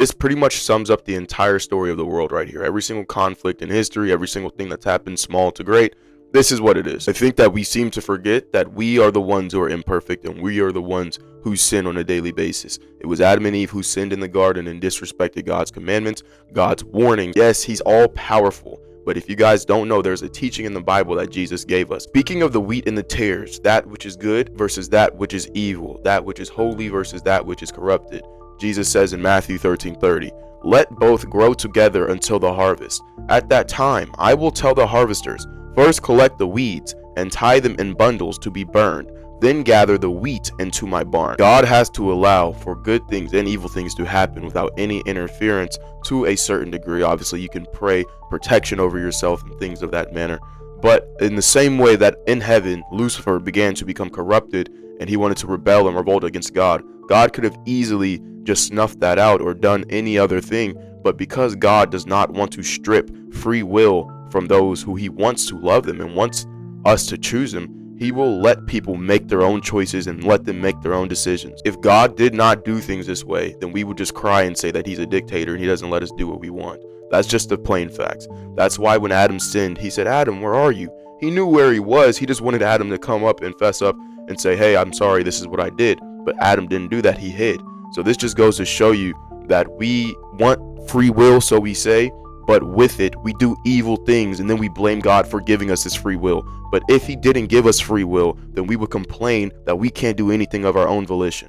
This pretty much sums up the entire story of the world right here. Every single conflict in history, every single thing that's happened, small to great, this is what it is. I think that we seem to forget that we are the ones who are imperfect and we are the ones who sin on a daily basis. It was Adam and Eve who sinned in the garden and disrespected God's commandments, God's warning. Yes, he's all powerful. But if you guys don't know, there's a teaching in the Bible that Jesus gave us. Speaking of the wheat and the tares, that which is good versus that which is evil, that which is holy versus that which is corrupted. Jesus says in Matthew 13:30, "Let both grow together until the harvest. At that time, I will tell the harvesters, first collect the weeds and tie them in bundles to be burned, then gather the wheat into my barn." God has to allow for good things and evil things to happen without any interference to a certain degree. Obviously, you can pray protection over yourself and things of that manner. But in the same way that in heaven, Lucifer began to become corrupted and he wanted to rebel and revolt against God, God could have easily just snuffed that out or done any other thing. But because God does not want to strip free will from those who he wants to love them and wants us to choose him, he will let people make their own choices and let them make their own decisions. If God did not do things this way, then we would just cry and say that he's a dictator and he doesn't let us do what we want. That's just the plain facts. That's why when Adam sinned, he said, "Adam, where are you?" He knew where he was. He just wanted Adam to come up and fess up and say, "Hey, I'm sorry, this is what I did." But Adam didn't do that. He hid. So this just goes to show you that we want free will, so we say, but with it, we do evil things and then we blame God for giving us this free will. But if he didn't give us free will, then we would complain that we can't do anything of our own volition.